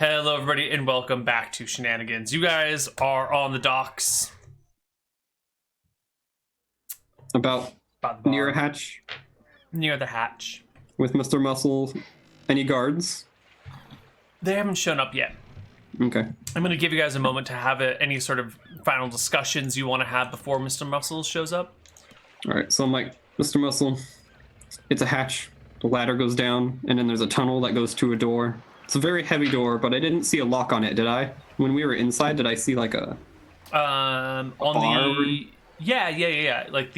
Hello, everybody, and welcome back to Shenanigans. You guys are on the docks. About By the bar. near a hatch Near the hatch. with Mr. Muscle. Any guards? They haven't shown up yet. Okay. I'm going to give you guys a moment to have any sort of final discussions you want to have before Mr. Muscle shows up. All right. So I'm like, Mr. Muscle, it's a hatch. The ladder goes down, and then there's a tunnel that goes to a door. It's a very heavy door, but I didn't see a lock on it, did I? When we were inside, did I see like a On bar? Yeah. Like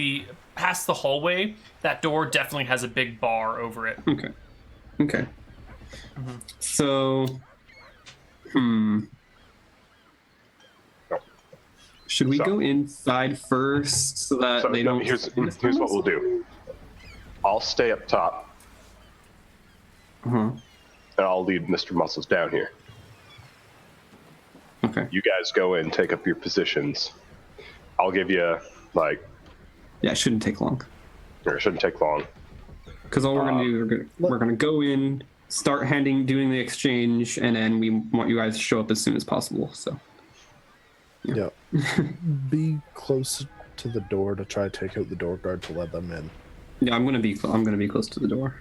past the hallway, that door definitely has a big bar over it. Okay. Mm-hmm. So, should we go inside first so that they don't? Here's what we'll do. I'll stay up top, and I'll lead Mr. Muscles down here. Okay. You guys go in, take up your positions. I'll give you Yeah, it shouldn't take long. or it shouldn't take long. Because all we're gonna do, we're gonna go in, start doing the exchange, and then we want you guys to show up as soon as possible. So. Yeah. Be close to the door to try to take out the door guard to let them in. Yeah, I'm gonna be close to the door.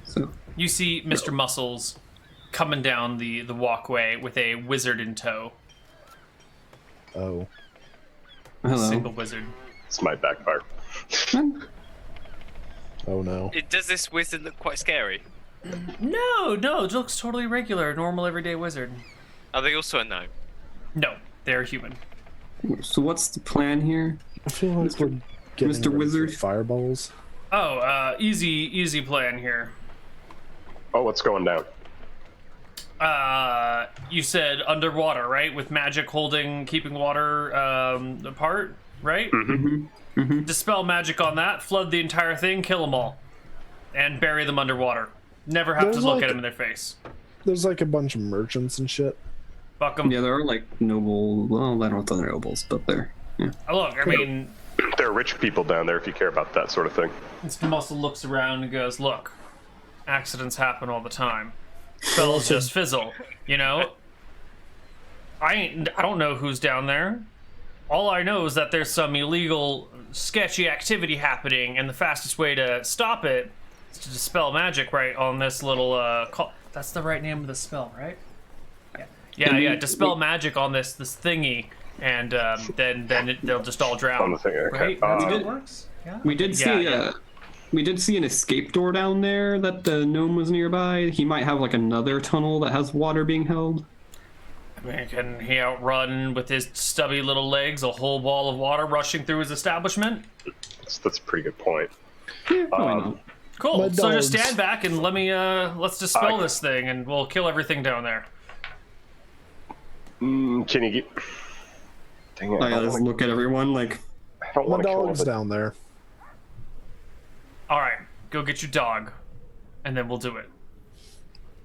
So. You see Mr. Muscles coming down the walkway with a wizard in tow. Oh. Hello. Single wizard. This might backfire. Oh no. Does this wizard look quite scary? No, it looks totally regular, normal, everyday wizard. Are they also a gnome? No, they're human. So what's the plan here? I feel like we're getting Mr. ready for Wizard? fireballs. Oh, easy plan here. Oh, what's going down? You said underwater, right? With magic keeping water apart, right? Dispel magic on that, flood the entire thing, kill them all, and bury them underwater. Never have There's to look like- at them in their face. There's like a bunch of merchants and shit. Fuck them. Yeah, there are like noble. Well, I don't know if they're nobles, but they're. Yeah. Look, I mean, There are rich people down there if you care about that sort of thing. Mr. Muscle looks around and goes, "Look, accidents happen all the time. Spells just fizzle, you know. I don't know who's down there. All I know is that there's some illegal, sketchy activity happening, and the fastest way to stop it is to dispel magic right on this little That's the right name of the spell, right? Yeah. Dispel magic on this thingy, and then they'll just all drown. On the thing, okay. Right? That's how it works. Yeah. We did see. Yeah. We did see an escape door down there that the gnome was nearby. He might have like another tunnel that has water being held. I mean, can he outrun with his stubby little legs a whole wall of water rushing through his establishment? That's a pretty good point. Yeah, probably not. Cool. My So just dogs. stand back and let's dispel this thing, and we'll kill everything down there. Can you get? Dang it! I just look at everyone like. I don't My want to kill dog's him. down there. All right, go get your dog, and then we'll do it.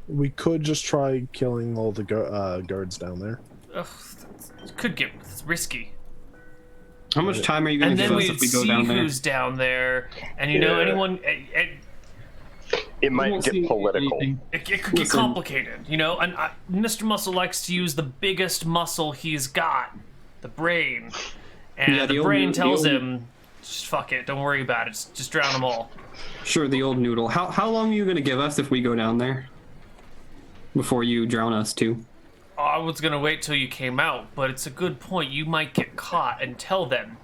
We could just try killing all the guards down there. Ugh, could get risky. How much time are you going And to then give us we'd if we go see down there? who's down there, and you know Yeah. anyone. It might won't see get political. anything. It could get Listen. complicated, you know. And Mr. Muscle likes to use the biggest muscle he's got, the brain. And Yeah, the the brain old- tells the old- him, just fuck it, don't worry about it, just drown them all. Sure, the old noodle. How long are you going to give us if we go down there? Before you drown us too. I was gonna wait till you came out, but it's a good point. You might get caught and tell them.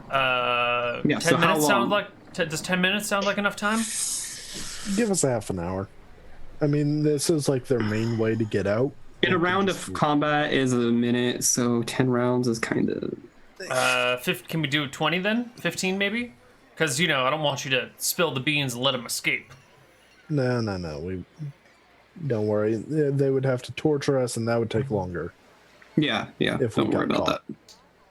Yeah, 10 so how minutes sound long? like. Does 10 minutes sound like enough time? Give us a half an hour. I mean, this is like their main way to get out. In a round of combat is a minute, so 10 rounds is kind of. Can we do 20 then? 15 maybe? Because you know I don't want you to spill the beans and let them escape. No. We don't worry. They would have to torture us, and that would take longer. Yeah. If we Don't worry got about caught. that.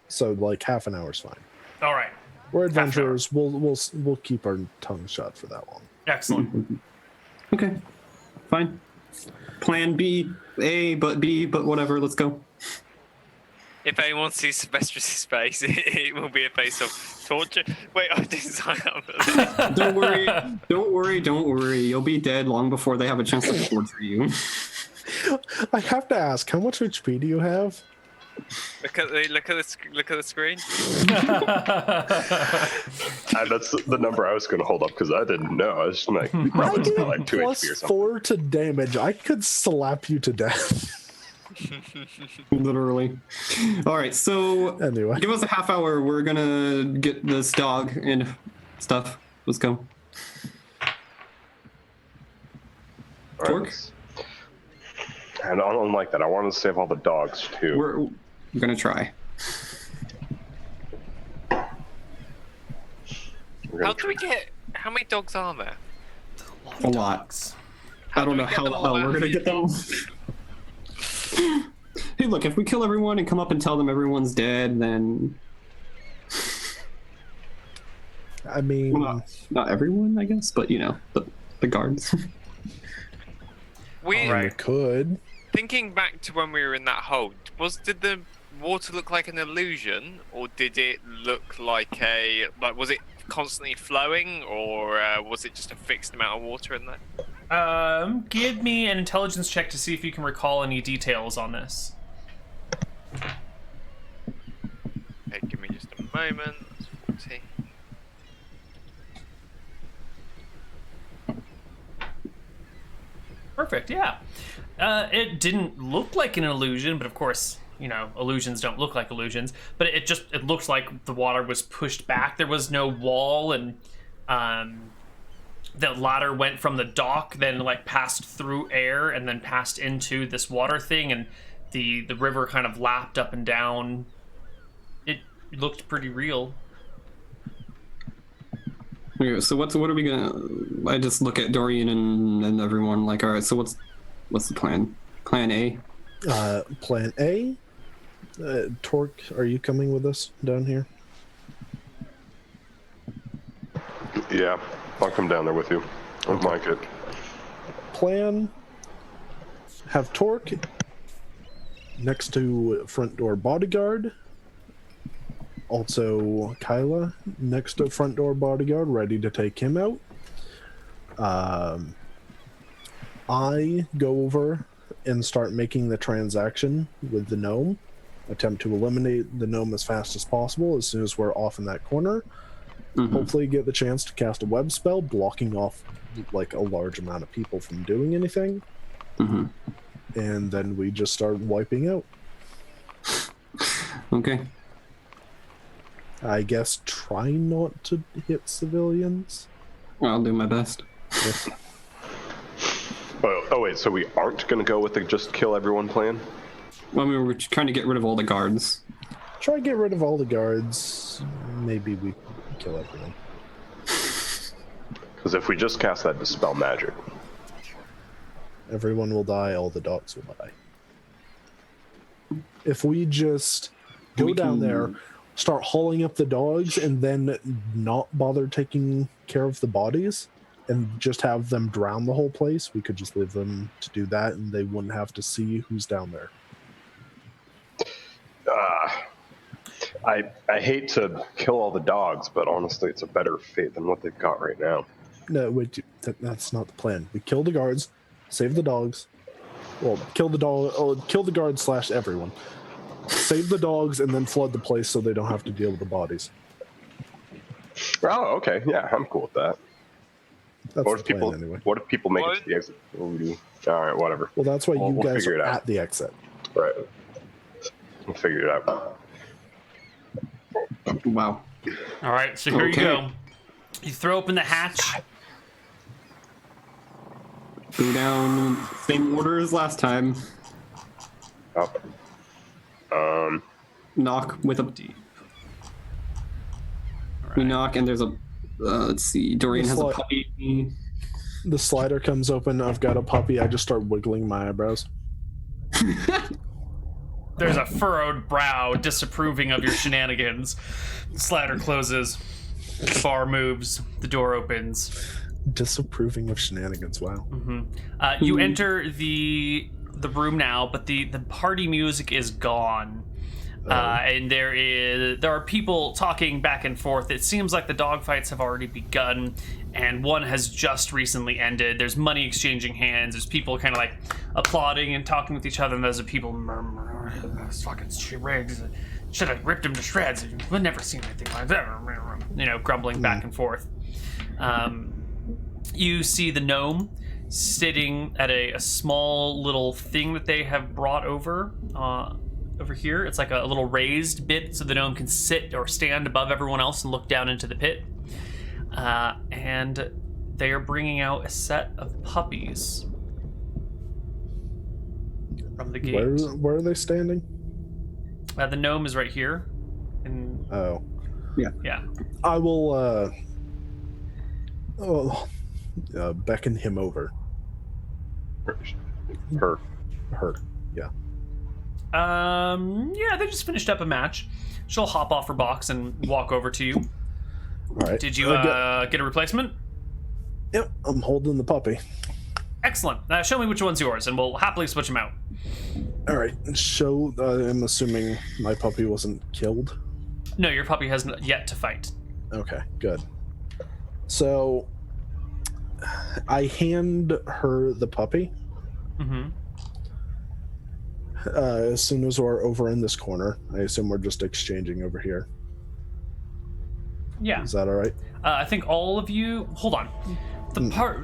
So like half an hour's fine. All right, We're Half an hour. adventurers. We'll keep our tongues shut for that long. excellent. Okay. Fine. Plan B, but whatever. Let's go. If anyone sees Sylvester's face, it will be a face of torture. Wait, I didn't sign up. Don't worry. You'll be dead long before they have a chance to torture you. I have to ask, how much HP do you have? Look at the screen. That's the number I was going to hold up because I didn't know. I was just like, you I probably get spent like 2 plus HP or something. 4 to damage. I could slap you to death. Literally. All right, so Anyway. give us a half hour. We're gonna get this dog and stuff. Let's go. All Torque? right. And I don't like that. I want to save all the dogs too. We're gonna try. How many dogs are there? A lot. I don't know how the hell we're gonna get them. Hey, look, if we kill everyone and come up and tell them everyone's dead, then... I mean... Well, not everyone, I guess, but, you know, the guards. We we could. Thinking back to when we were in that hole, did the water look like an illusion, or did it look like was it constantly flowing, or was it just a fixed amount of water in there? Give me an intelligence check to see if you can recall any details on this. Okay, give me just a moment. That's 40. Perfect, yeah. It didn't look like an illusion, but of course, you know, illusions don't look like illusions. But it looks like the water was pushed back. There was no wall, and the ladder went from the dock, then like passed through air, and then passed into this water thing, and the river kind of lapped up and down. It looked pretty real. Okay, so what are we gonna... I just look at Dorian and everyone like, all right, so what's the plan? Plan A? Plan A? Torque, are you coming with us down here? Yeah, I'll come down there with you. I don't like it. Plan, have Torque next to front door bodyguard. Also, Kyla next to front door bodyguard, ready to take him out. I go over and start making the transaction with the gnome. Attempt to eliminate the gnome as fast as possible as soon as we're off in that corner. Mm-hmm. Hopefully get the chance to cast a web spell, blocking off like a large amount of people from doing anything. Mm-hmm. And then we just start wiping out. Okay. I guess try not to hit civilians. I'll do my best. Oh wait, so we aren't going to go with the just kill everyone plan? Well, we were trying to get rid of all the guards. Try to get rid of all the guards. Maybe we kill everyone. Because if we just cast that Dispel Magic... Everyone will die, all the dogs will die. If we just go down there, start hauling up the dogs, and then not bother taking care of the bodies, and just have them drown the whole place, we could just leave them to do that, and they wouldn't have to see who's down there. I hate to kill all the dogs, but honestly, it's a better fate than what they've got right now. No, wait, that's not the plan. We kill the guards, save the dogs. Well, kill the guards / everyone. Save the dogs and then flood the place so they don't have to deal with the bodies. Oh, okay. Yeah, I'm cool with that. That's What the if people? plan anyway. What if people make it to the exit? Ooh, all right, whatever. Well, that's why you We'll guys figure are it out. at the exit. Right. We'll figure it out. Wow. All right, so here you Okay. go. You throw open the hatch. Go down same order as last time. Up. Knock with a... We knock and there's a... let's see. Dorian has a puppy. The slider comes open. I've got a puppy. I just start wiggling my eyebrows. There's a furrowed brow disapproving of your shenanigans. Slider closes. The bar moves. The door opens. Disapproving of shenanigans. Wow. You enter the room now, but the party music is gone. And there are people talking back and forth. It seems like the dogfights have already begun, and one has just recently ended. There's money exchanging hands. There's people kind of like applauding and talking with each other, and there's people murmuring, "Those fucking rigs. Should have ripped him to shreds. We've never seen anything like that." Grumbling back and forth. You see the gnome sitting at a small little thing that they have brought over here. It's like a little raised bit so the gnome can sit or stand above everyone else and look down into the pit. And they are bringing out a set of puppies from the gate. Where are they standing? The gnome is right here. Oh. Yeah. I will beckon him over. Her. Yeah. Yeah, they just finished up a match. She'll hop off her box and walk over to you. All right. Did you get a replacement? Yep, I'm holding the puppy. Excellent. Show me which one's yours, and we'll happily switch them out. All right. I'm assuming my puppy wasn't killed. No, your puppy has yet to fight. Okay, good. So I hand her the puppy. Mm-hmm. As soon as we're over in this corner, I assume we're just exchanging over here. Yeah. Is that all right? I think all of you. Hold on.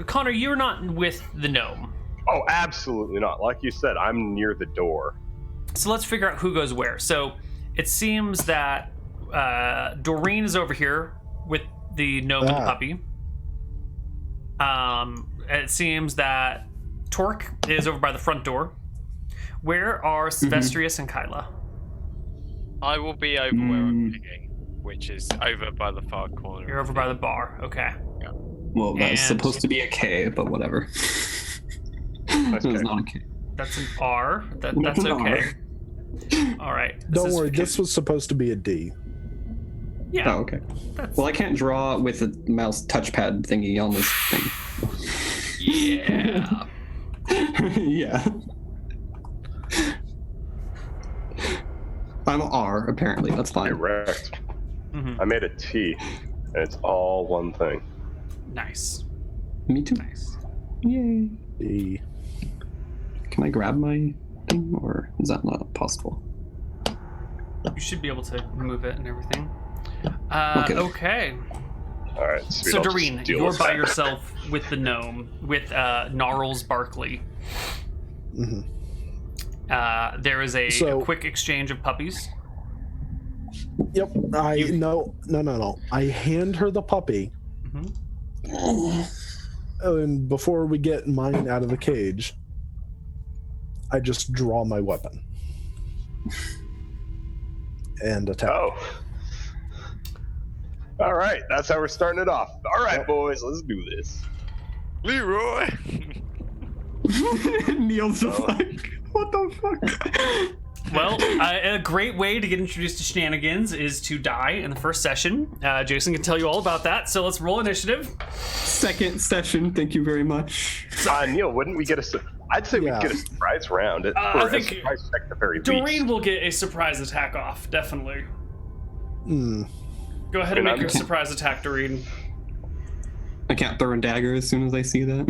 Connar, you're not with the gnome. Oh, absolutely not. Like you said, I'm near the door. So let's figure out who goes where. So it seems that Doreen is over here with the gnome and the puppy. It seems that Torque is over by the front door. Where are Silvestrius and Kyla? I will be over where I'm picking, which is over by the far corner. You're over by the bar. Okay. Yeah. Well, that's supposed to be a K, but whatever. It was not a K. That's an R. That's an okay. All right. Don't worry, this was supposed to be a D. Yeah. Oh, okay. Well, I can't draw with a mouse touchpad thingy on this thing. Yeah. Yeah. I'm R, apparently. That's fine. Correct. Mm-hmm. I made a T, and it's all one thing. Nice. Me too. Nice. Yay. D. Can I grab my thing, or is that not possible? You should be able to move it and everything. Okay. All right. Sweet, So I'll just Doreen, deal you're with by that. yourself with the gnome, with Gnarls Barkley. Mm-hmm. There is a quick exchange of puppies. Yep. No. I hand her the puppy. Mm-hmm. And before we get mine out of the cage, I just draw my weapon and attack. Oh. All right. That's how we're starting it off. All right, boys. Let's do this. Leroy! Neal's just like, what the fuck? Well, a great way to get introduced to Shenanigans is to die in the first session. Jason can tell you all about that, so let's roll initiative. Second session, thank you very much. Neal, wouldn't we get I'd say we'd get a surprise round. I think a surprise check at the very Doreen least. will get a surprise attack off, definitely. Mm. Go ahead and make your surprise attack, Doreen. I can't throw a dagger as soon as I see that.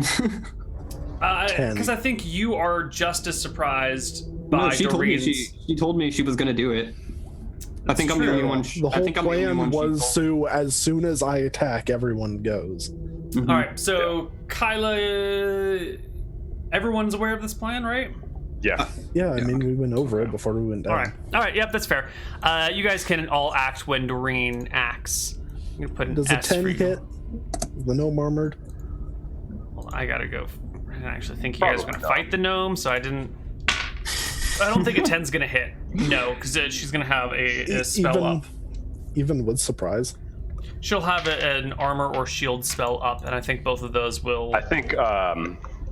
Because I think you are just as surprised by she Doreen's... she told me she was gonna do it. I think I'm the only one. The whole plan was so as soon as I attack, everyone goes. Mm-hmm. All right, so Kyla, everyone's aware of this plan, right? Yeah. Yeah, I mean, we went over it before we went down. All right, yep, that's fair. You guys can all act when Doreen acts. I'm gonna put an Does a S 10 for you. hit? The gnome armored? Well, I gotta go. I actually think you guys are gonna fight the gnome, so I don't think a 10's gonna hit. No, because she's gonna have a spell up. Even with surprise? She'll have an armor or shield spell up, and I think both of those will. I think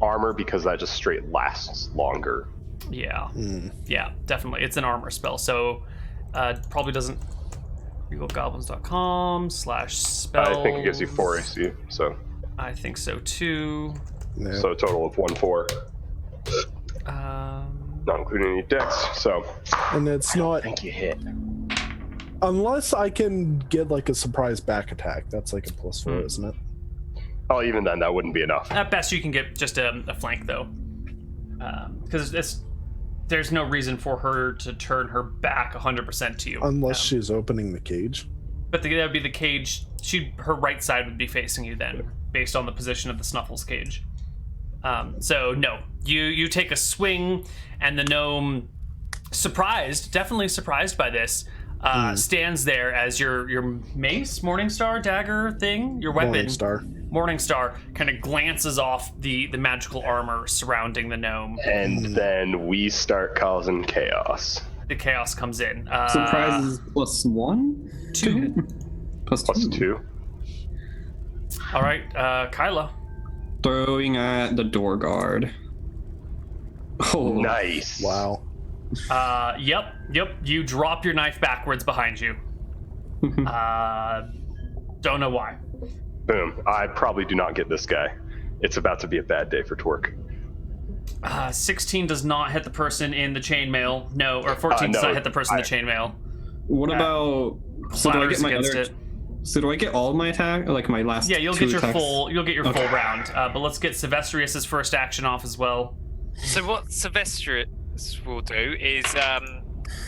armor, because that just straight lasts longer. Yeah. Yeah, definitely. It's an armor spell, so probably doesn't. RegalGoblins.com/spells. I think it gives you 4 AC, so. I think so too. No. So a total of 1/4. not including any decks. So And it's I not think you hit. unless I can get like a surprise back attack. That's like a +4, isn't it? Oh, even then, that wouldn't be enough. At best, you can get just a flank, though. Because there's no reason for her to turn her back 100% to you. Unless she's opening the cage. But that would be the cage. Her right side would be facing you then, based on the position of the Snuffles cage. So no, you take a swing, and the gnome, definitely surprised by this, stands there as your mace, Morningstar dagger thing, your weapon, Morningstar, kind of glances off the magical armor surrounding the gnome, And then we start causing chaos. the chaos comes in. Surprise is +1? 2. Plus Plus 2. 2. All right, Kyla. Throwing at the door guard. Oh, Nice. Wow. Yep. You drop your knife backwards behind you. Don't know why. Boom. I probably do not get this guy. It's about to be a bad day for Twerk. 16 does not hit the person in the chainmail. No, or 14 does No, not hit the person in the chainmail. What about? So do I get my Against other? it. So do I get all my attack, like my last? Yeah, you'll two get your attacks? full. You'll get your full round. But let's get Silvestrius's first action off as well. So what Silvestrius will do is,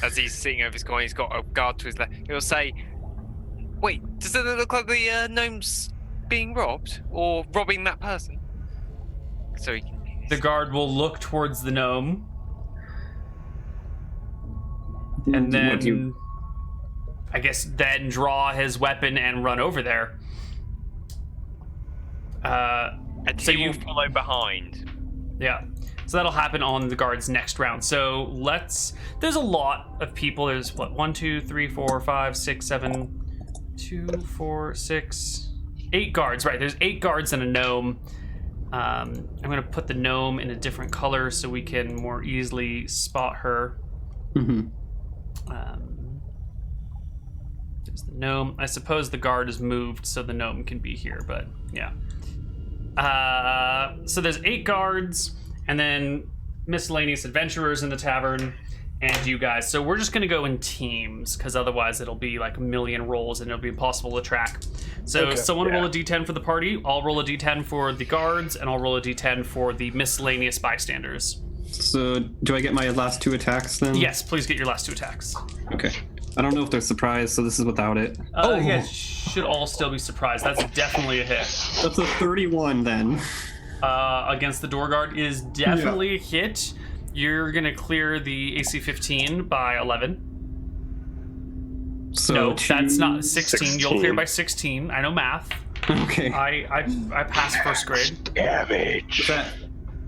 as he's sitting over his coin, he's got a guard to his left. He'll say, "Wait, does it look like the gnome's being robbed or robbing that person?" So he can. The guard will look towards the gnome, and What do you- then I guess then draw his weapon and run over there. And So he you- will follow behind. Yeah. So that'll happen on the guard's next round. So there's a lot of people. There's what, 1, 2, 3, 4, 5, 6, 7, 2, 4, 6, 8 guards, right? There's 8 guards and a gnome. I'm gonna put the gnome in a different color so we can more easily spot her. Mhm. There's the gnome. I suppose the guard is moved so the gnome can be here, but yeah. So there's 8 guards, and then miscellaneous adventurers in the tavern, and you guys. So we're just gonna go in teams, because otherwise it'll be like a million rolls and it'll be impossible to track. So Okay, someone yeah. roll a d10 for the party, I'll roll a d10 for the guards, and I'll roll a d10 for the miscellaneous bystanders. So do I get my last 2 attacks then? Yes, please get your last 2 attacks. Okay. I don't know if they're surprised, so this is without it. Yeah, should all still be surprised. That's definitely a hit. That's a 31 then. Against the door guard is definitely a hit. You're gonna clear the AC 15 by 11. So No, two- that's not 16. You'll clear 16. by 16. I know math. Okay. I passed first grade. Damage. Is that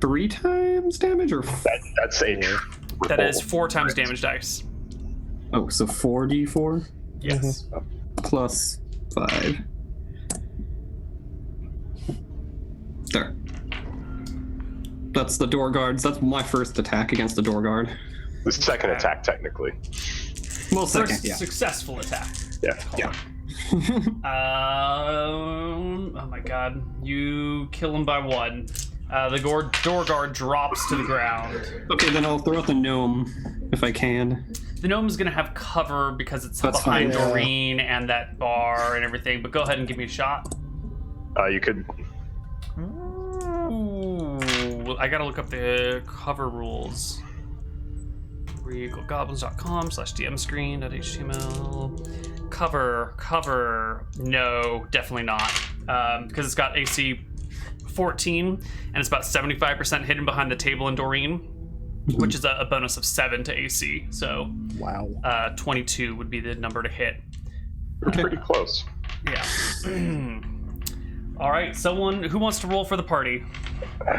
3 times damage or? That's a triple. That is 4 times damage dice. Oh, so 4d4 Yes. plus 5. There. That's the door guards. That's my first attack against the door guard. The second attack, technically. Well, second, First yeah. successful attack. Yeah. Oh my god. You kill him by 1. The door guard drops to the ground. Okay, then I'll throw out the gnome if I can. The gnome's gonna have cover because it's That's behind fine. Doreen and that bar and everything, but go ahead and give me a shot. You could. Ooh, I gotta look up the cover rules. RegalGoblins.com/dmscreen.html. Cover. No, definitely not. Because it's got AC 14 and it's about 75% hidden behind the table in Doreen, which is a bonus of 7 to AC. So Wow. 22 would be the number to hit. We're pretty close. Yeah. All right, someone who wants to roll for the party. All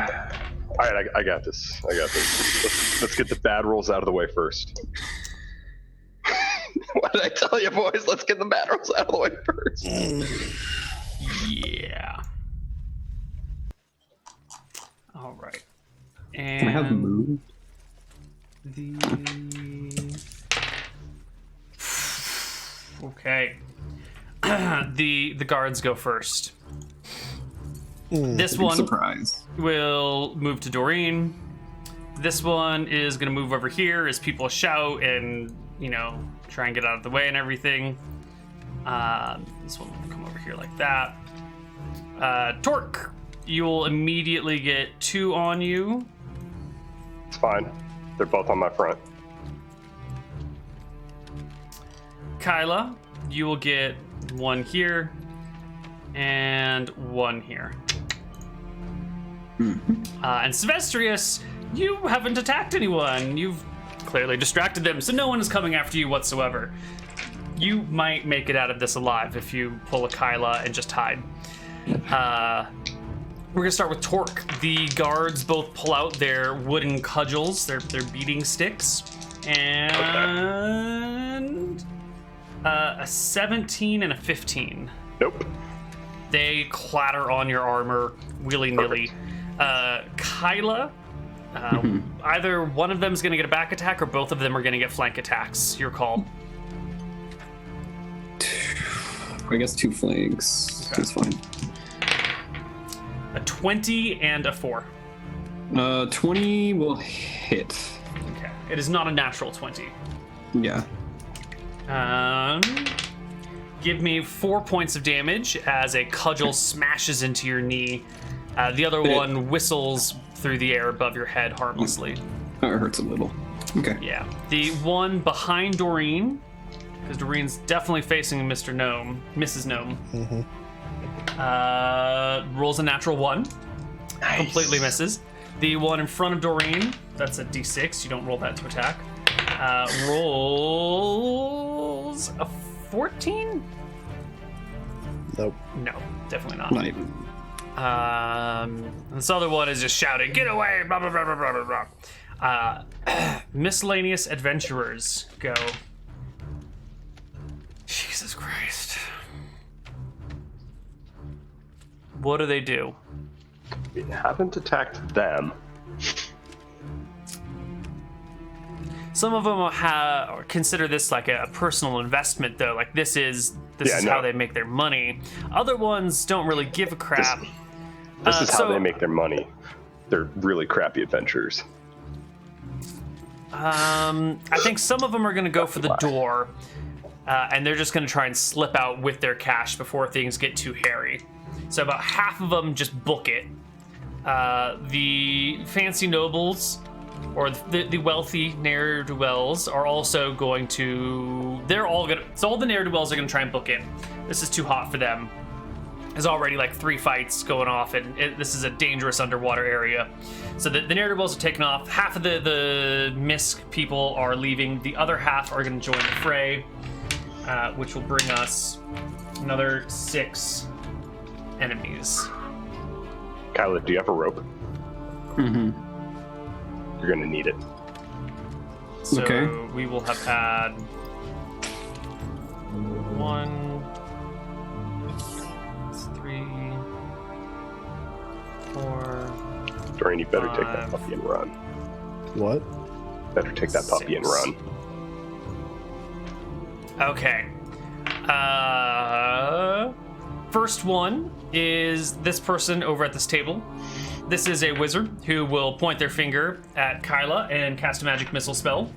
right, I got this. Let's get the bad rolls out of the way first. What did I tell you, boys? Let's get the bad rolls out of the way first. Yeah. All right. Can I have And move? okay. The guards go first. This Big one surprise. will move to Doreen. This one is gonna move over here as people shout and, try and get out of the way and everything. This one will come over here like that. Torque, you'll immediately get 2 on you. It's fine. They're both on my front. Kyla, you will get 1 here and 1 here. And Silvestrius, you haven't attacked anyone. You've clearly distracted them, so no one is coming after you whatsoever. You might make it out of this alive if you pull a Kyla and just hide. We're gonna start with Torque. The guards both pull out their wooden cudgels, their beating sticks, and a 17 and a 15. Nope. They clatter on your armor willy-nilly. Kyla, either one of them is going to get a back attack or both of them are going to get flank attacks. Your call. I guess 2 flanks. Okay. That's fine. A 20 and a 4. 20 will hit. Okay. It is not a natural 20. Yeah. Give me 4 points of damage as a cudgel smashes into your knee. The other one whistles through the air above your head harmlessly. Oh, it hurts a little. Okay. Yeah. The one behind Doreen, because Doreen's definitely facing Mr. Gnome, Mrs. Gnome. Rolls a natural 1. Nice. Completely misses. The one in front of Doreen, that's a d6. You don't roll that to attack. Rolls a 14? Nope. No, definitely not. Not even. This other one is just shouting, "Get away!" Blah blah blah blah blah blah blah. Miscellaneous adventurers go. Jesus Christ! What do they do? We haven't attacked them. Some of them consider this like a personal investment, though. Like this is how they make their money. Other ones don't really give a crap. This is how they make their money. They're really crappy adventurers. I think some of them are going to go for the door, and they're just going to try and slip out with their cash before things get too hairy. So about half of them just book it. The fancy nobles or the wealthy ne'er-do-wells are also going to. So all the ne'er-do-wells are going to try and book it. This is too hot for them. There's already like 3 fights going off, and this is a dangerous underwater area. So the ne'er-do-wells are taking off. Half of the Misk people are leaving. The other half are going to join the fray, which will bring us another 6 enemies. Kyla, do you have a rope? Mm-hmm. You're gonna need it. So Okay. we will have had 1, 3, 4. Doreen, you better take that puppy and run. What? Better take that puppy and 6. run. Okay. First one is this person over at this table. This is a wizard who will point their finger at Kyla and cast a magic missile spell.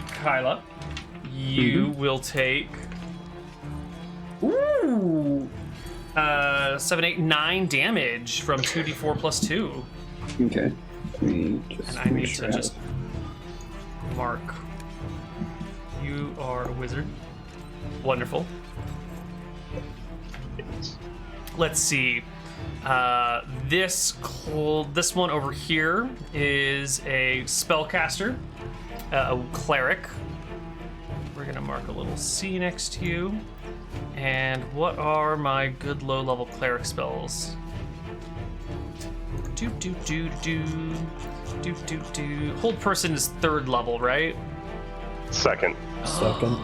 Kyla, you will take 7, 8, 9 damage from 2d4 plus 2. Okay. And I need to just mark. You are a wizard. Wonderful. Let's see. This one over here is a spellcaster, a cleric. We're gonna mark a little C next to you. And what are my good low-level cleric spells? Hold person is 3rd level, right? Second. Second.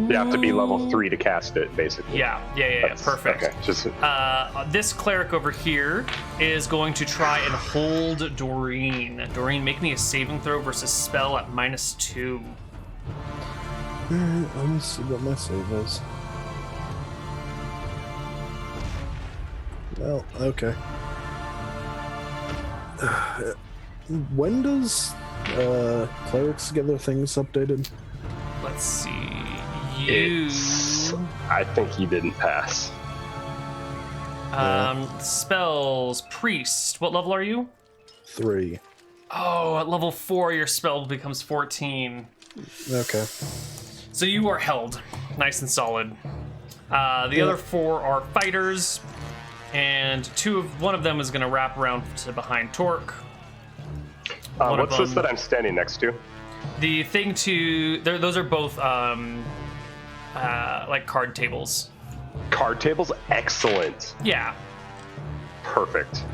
You have to be level 3 to cast it, basically. Yeah, perfect. Okay, just This cleric over here is going to try and hold Doreen. Doreen, make me a saving throw versus spell at -2. Alright, let me see what my save is. Well, okay. When does clerics get their things updated? Let's see. I think he didn't pass. Spells priest. What level are you? 3. Oh, at level 4, your spell becomes 14. Okay. So you are held, nice and solid. The other 4 are fighters, and one of them is going to wrap around to behind Torque. What's this that I'm standing next to? The thing those are both like card tables. Card tables? Excellent. Yeah. Perfect.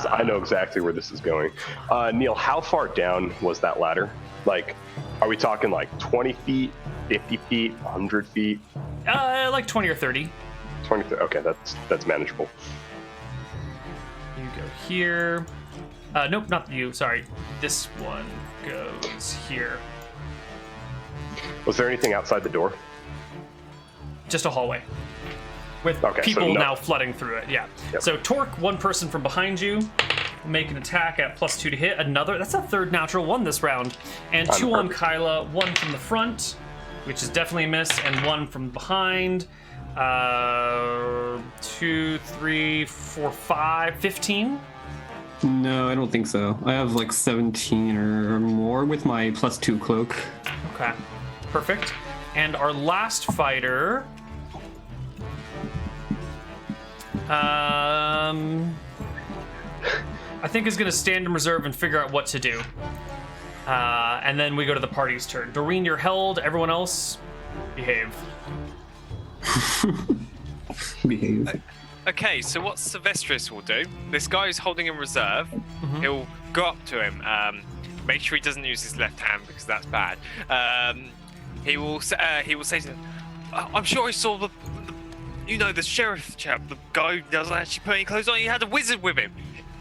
So I know exactly where this is going. Neal, how far down was that ladder? Like, are we talking like 20 feet, 50 feet, 100 feet? Like 20 or 30. 20. Okay, that's manageable. You go here. Nope, not you. Sorry. This one goes here. Was there anything outside the door? Just a hallway. With people now flooding through it, yeah. Yep. So Torque, one person from behind you, make an attack at +2 to hit. That's a third natural 1 this round. And 2 on Kyla, 1 from the front, which is definitely a miss, and 1 from behind. 2, 3, 4, 5, 15. No, I don't think so. I have like 17 or more with my +2 cloak. Okay, perfect. And our last fighter... I think is going to stand in reserve and figure out what to do. And then we go to the party's turn. Doreen, you're held. Everyone else, behave. Behave. Okay, so what Sylvestris will do, this guy who's holding in reserve, he'll go up to him, make sure he doesn't use his left hand because that's bad. He will say to him, I'm sure I saw the sheriff chap, the guy who doesn't actually put any clothes on, he had a wizard with him.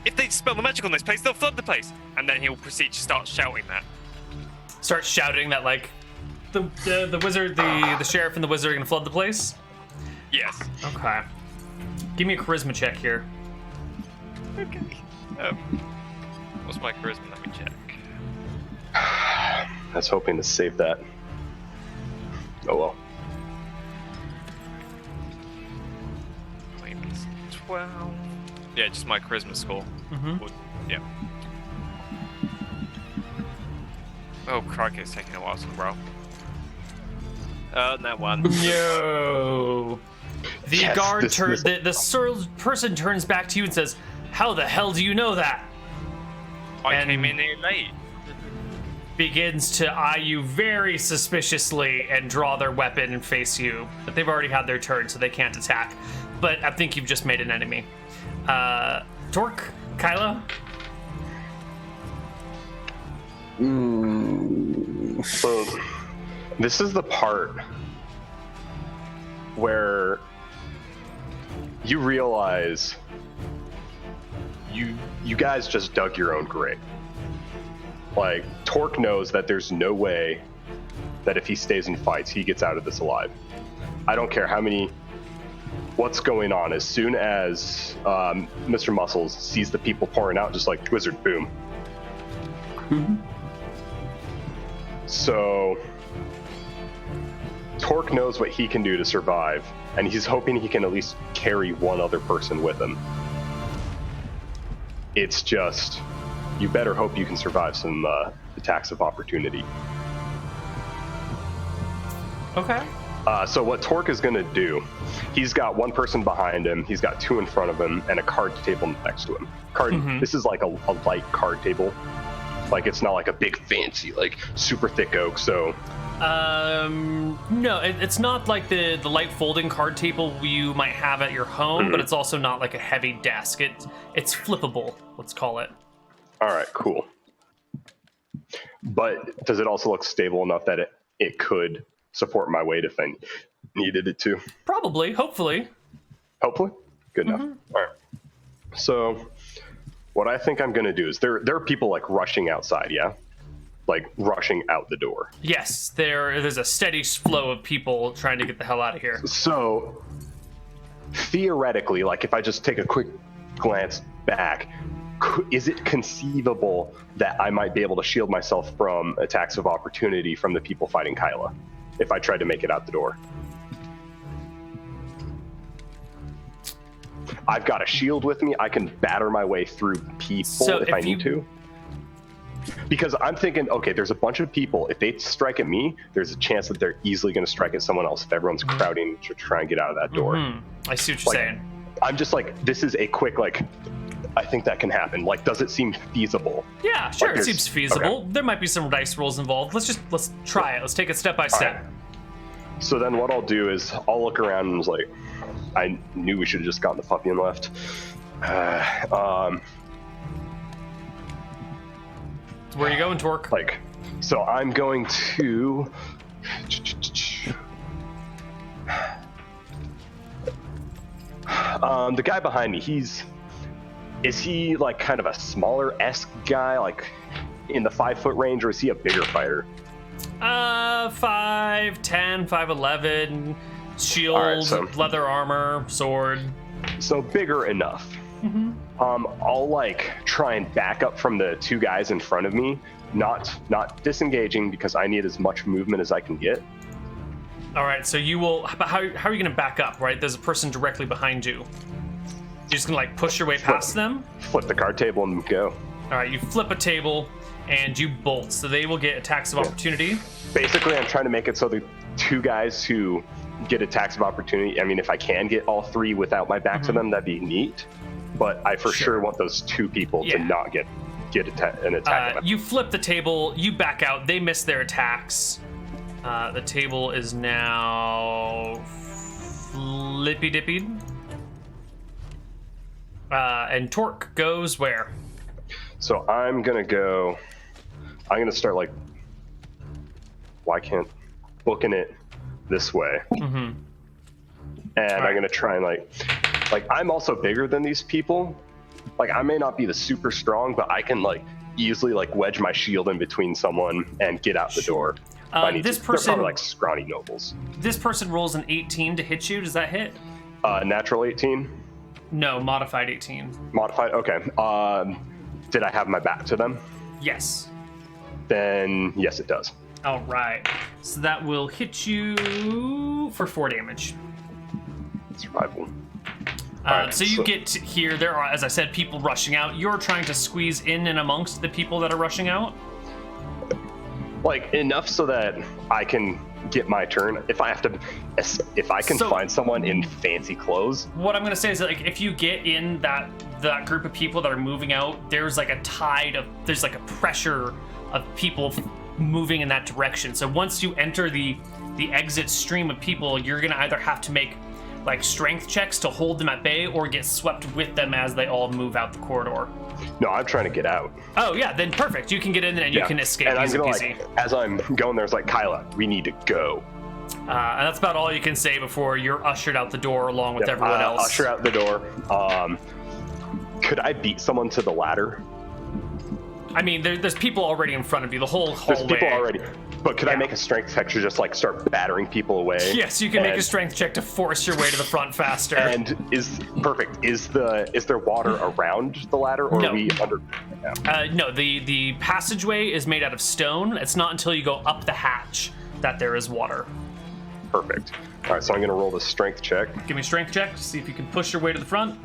If they dispel the magic on this place, they'll flood the place. And then he'll proceed to start shouting that. Start shouting that, like, the wizard, the sheriff and the wizard are going to flood the place? Yes. Okay. Give me a charisma check here. Okay. What's my charisma? Let me check. I was hoping to save that. Oh well. Maybe it's 12. Yeah, just my charisma score. Yeah. Oh, crikey, it's taking a while to roll. That one. No. The guard turns. The person turns back to you and says, "How the hell do you know that?" I came in here late. Begins to eye you very suspiciously and draw their weapon and face you. But they've already had their turn, so they can't attack. But I think you've just made an enemy. Torque, Kyla. So this is the part where you realize you guys just dug your own grave. Like, Torque knows that there's no way that if he stays and fights, he gets out of this alive. I don't care what's going on. As soon as Mr. Muscles sees the people pouring out, just like wizard, boom. So Torque knows what he can do to survive, and he's hoping he can at least carry one other person with him. It's just, you better hope you can survive some attacks of opportunity. Okay. So what Torque is going to do, he's got one person behind him, he's got 2 in front of him, and a card table next to him. This is like a light card table. Like, it's not like a big fancy, like super thick oak. So no, it's not like the light folding card table you might have at your home, but it's also not like a heavy desk. It's flippable, let's call it. All right, cool. But does it also look stable enough that it could support my weight if I needed it to? Probably, hopefully. Hopefully? Good enough. All right. So what I think I'm going to do is there are people like rushing outside, yeah? Like rushing out the door. Yes, there's a steady flow of people trying to get the hell out of here. So theoretically, like if I just take a quick glance back, is it conceivable that I might be able to shield myself from attacks of opportunity from the people fighting Kyla if I tried to make it out the door? I've got a shield with me. I can batter my way through people if I need to. Because I'm thinking, okay, there's a bunch of people. If they strike at me, there's a chance that they're easily going to strike at someone else if everyone's crowding to try and get out of that door. I see what you're saying. I'm just like, this is a quick, like, I think that can happen. Like, does it seem feasible? Yeah, sure, Like, it seems feasible. Okay. There might be some dice rolls involved. Let's try it. Let's take it step by step. Right. So then what I'll do is I'll look around and was like, I knew we should have just gotten the puppy and left. Where are you going, Torque? Like, so I'm going to. The guy behind me, is he like kind of a smaller-esque guy, like in the 5-foot range, or is he a bigger fighter? 5'10", 5'11", shield, Alright, so- leather armor, sword. So bigger enough. I'll like try and back up from the two guys in front of me, not disengaging because I need as much movement as I can get. All right, so you will. How are you going to back up? Right, there's a person directly behind you. You're just gonna like push your way past them. Flip the card table and go. All right, you flip a table and you bolt, so they will get attacks of opportunity. Basically, I'm trying to make it so the two guys who get attacks of opportunity. I mean, if I can get all three without my back to them, that'd be neat. But I for sure want those two people to not get an attack. You flip the table, you back out, they miss their attacks. The table is now flippy-dippied. And Torque goes where? So I'm gonna start like, why can't booking it this way? And I'm gonna try and like I'm also bigger than these people. Like I may not be the super strong, but I can like easily like wedge my shield in between someone and get out the door. This They're person, probably like scrawny nobles. This person rolls an 18 to hit you. Does that hit? Natural 18. No, modified 18. Modified. Okay. Did I have my back to them? Yes. Then yes, it does. All right. So that will hit you for 4 damage. Survival. So you get to here. There are, as I said, people rushing out. You're trying to squeeze in and amongst the people that are rushing out. Like enough so that I can get my turn. If I can find someone in fancy clothes. What I'm gonna say is that like if you get in that group of people that are moving out, there's like a pressure of people moving in that direction. So once you enter the exit stream of people, you're gonna either have to make like strength checks to hold them at bay or get swept with them as they all move out the corridor. No, I'm trying to get out. Oh yeah, then perfect. You can get in and you can escape. And I'm easy gonna peasy. like, as I'm going, there's like, Kyla, we need to go. And that's about all you can say before you're ushered out the door along with everyone else. Usher out the door. Could I beat someone to the ladder? I mean, there's people already in front of you. The whole hallway. There's people already. But could I make a strength check to just like start battering people away? Yes, you can make a strength check to force your way to the front faster. And is there water around the ladder, or are we under? No, the passageway is made out of stone. It's not until you go up the hatch that there is water. Perfect. All right, so I'm gonna roll the strength check. Give me a strength check to see if you can push your way to the front.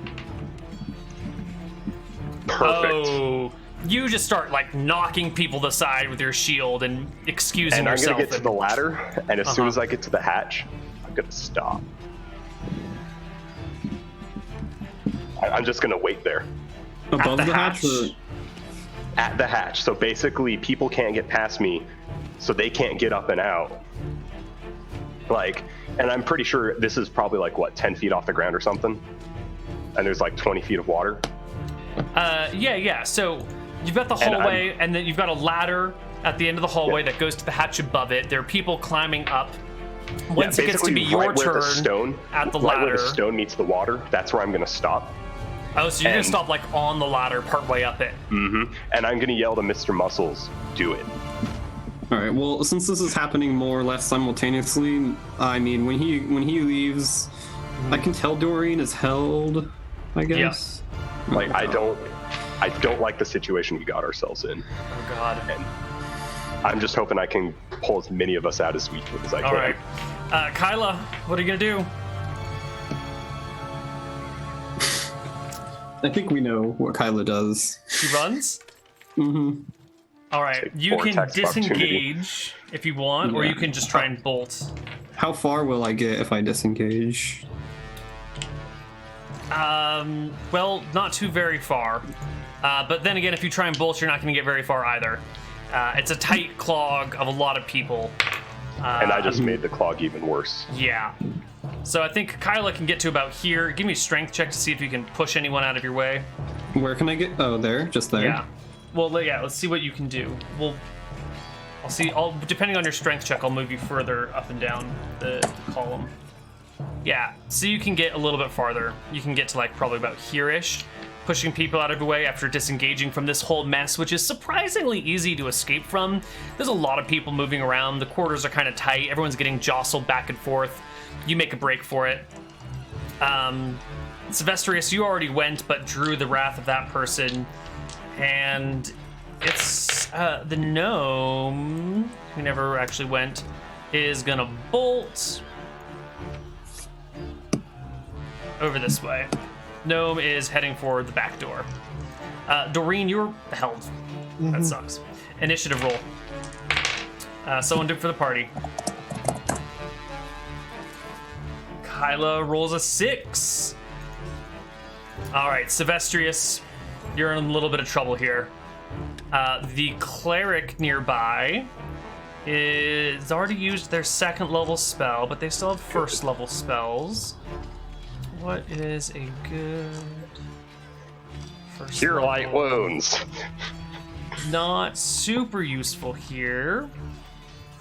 Perfect. Oh, you just start like knocking people to the side with your shield and excusing and I'm yourself. gonna get to the ladder, and as soon as I get to the hatch, I'm gonna stop. I'm just gonna wait there. Above the hatch? At the hatch. So basically, people can't get past me, so they can't get up and out. Like, and I'm pretty sure this is probably like, what, 10 feet off the ground or something? And there's like 20 feet of water? Yeah. So you've got the hallway, and then you've got a ladder at the end of the hallway that goes to the hatch above it. There are people climbing up. Once it gets to be your turn at the ladder. Right where the stone meets the water, that's where I'm going to stop. Oh, so you're going to stop like on the ladder partway up it. Mm-hmm. And I'm going to yell to Mr. Muscles, do it. All right. Well, since this is happening more or less simultaneously, I mean, when he leaves, I can tell Doreen is held, I guess. Like, I don't. I don't like the situation we got ourselves in. Oh God. And I'm just hoping I can pull as many of us out as I can. All right. Kyla, what are you gonna do? I think we know what Kyla does. She runs? Mm-hmm. All right. Take You can vortex of opportunity. disengage if you want, or Yeah. you can just try and bolt. How far will I get if I disengage? Well, not too very far. But then again, if you try and bolt, you're not going to get very far either. It's a tight clog of a lot of people. And I just made the clog even worse. Yeah. So I think Kyla can get to about here. Give me a strength check to see if you can push anyone out of your way. Where can I get? Oh, there, just there. Yeah. Well, yeah. Let's see what you can do. I'll see. Depending on your strength check, I'll move you further up and down the column. Yeah. So you can get a little bit farther. You can get to like probably about here-ish, pushing people out of your way after disengaging from this whole mess, which is surprisingly easy to escape from. There's a lot of people moving around. The quarters are kind of tight. Everyone's getting jostled back and forth. You make a break for it. Silvestrius, you already went, but drew the wrath of that person. And it's the gnome, who never actually went, is gonna bolt over this way. Gnome is heading for the back door. Doreen, you're held. That sucks. Initiative roll. Someone do it for the party. Kyla rolls a 6. All right, Silvestrius, you're in a little bit of trouble here. The cleric nearby is already used their 2nd level spell, but they still have 1st level spells. What is a good first Cure light level? wounds. Not super useful here.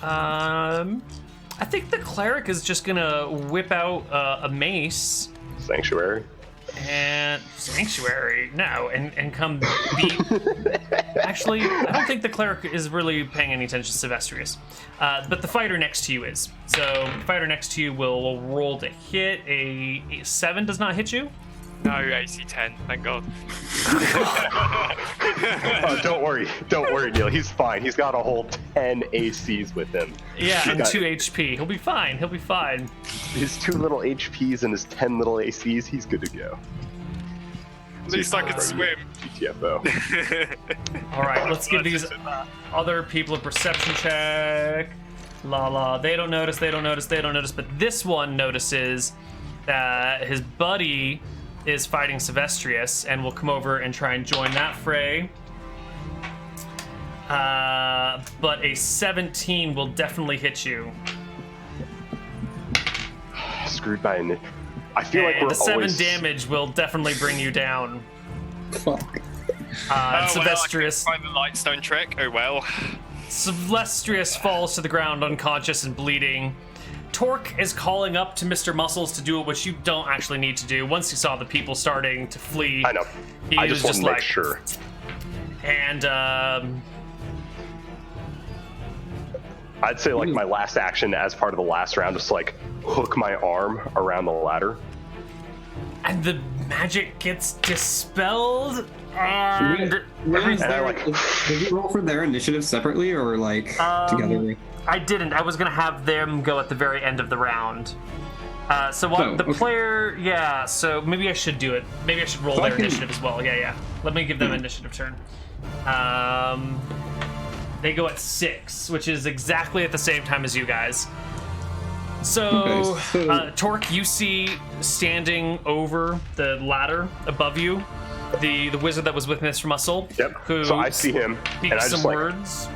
I think the cleric is just gonna whip out a mace Sanctuary. and sanctuary. No, and come beat. Actually, I don't think the cleric is really paying any attention to Silvestrius, but the fighter next to you is. So the fighter next to you will roll to hit. A 7 does not hit you. No, AC 10, thank God. Oh, don't worry, Neal. He's fine. He's got a whole 10 ACs with him. Yeah, and got 2 HP. He'll be fine. He'll be fine. His 2 little HPs and his 10 little ACs. He's good to go. At least I can swim. GTFO. All right, let's give these other people a perception check. They don't notice. But this one notices that his buddy is fighting Silvestrius and will come over and try and join that fray. But a 17 will definitely hit you. Screwed by an. I feel like we're the 7 always. damage will definitely bring you down. Fuck. Silvestrius. Well, I can find the Lightstone trick. Oh well. Silvestrius falls to the ground unconscious and bleeding. Torque is calling up to Mr. Muscles to do it, which you don't actually need to do. Once he saw the people starting to flee, I know. he I was just want just to like, make sure. And I'd say like my last action as part of the last round is to like hook my arm around the ladder. and the magic gets dispelled. And Where's And I their, like- did you roll for their initiative separately or like together? I didn't. I was gonna have them go at the very end of the round. So what Oh, the okay. player? Yeah. So maybe I should do it. Maybe I should roll So I their can- initiative as well. Yeah. Let me give them initiative turn. They go at 6, which is exactly at the same time as you guys. So, Okay, so- Torque, you see standing over the ladder above you, the wizard that was with Mr. Muscle. Yep. Who So I see him, and I speaks just some like words.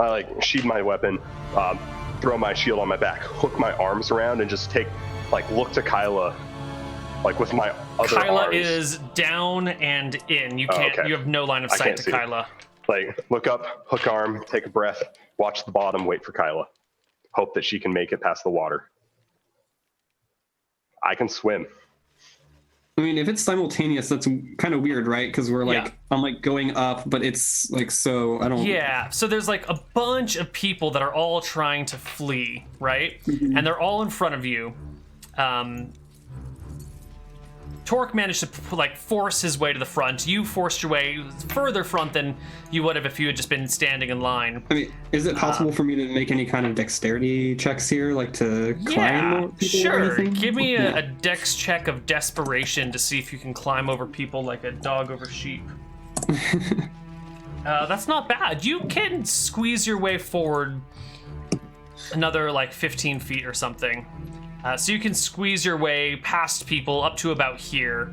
I like sheathe my weapon, throw my shield on my back, hook my arms around, and just look to Kyla, like with my other Kyla arms. is down and in. You Oh, can't. okay. You have no line of I sight can't to see. Kyla. Like look up, hook arm, take a breath, watch the bottom, wait for Kyla, hope that she can make it past the water. I can swim. I mean, if it's simultaneous, that's kind of weird, right? Because we're like, Yeah. I'm like going up, but it's like so I don't. Yeah, so there's like a bunch of people that are all trying to flee, right? Mm-hmm. And they're all in front of you. Torque managed to like force his way to the front. You forced your way further front than you would have if you had just been standing in line. I mean, is it possible for me to make any kind of dexterity checks here, like to climb over people or sure. anything? Give me a dex check of desperation to see if you can climb over people like a dog over sheep. That's not bad. You can squeeze your way forward another like 15 feet or something. So you can squeeze your way past people up to about here.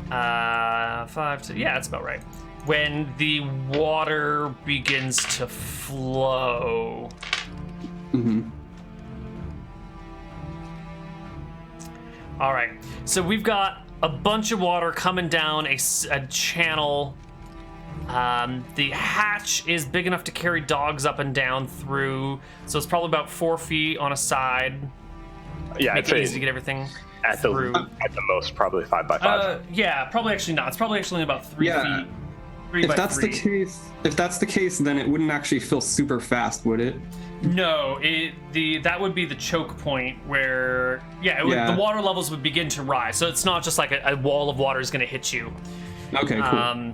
5 to, yeah, that's about right. When the water begins to flow. Mm-hmm. All right, so we've got a bunch of water coming down a channel. The hatch is big enough to carry dogs up and down through, so it's probably about 4 feet on a side. Yeah, Make I'd it easy say to get everything at through. the most, probably 5 by 5. Yeah, probably actually not. It's probably actually about 3 Yeah. feet. 3 If by that's 3. if that's the case, then it wouldn't actually fill super fast, would it? No, that would be the choke point where Yeah. the water levels would begin to rise. So it's not just like a wall of water is going to hit you. Okay, cool.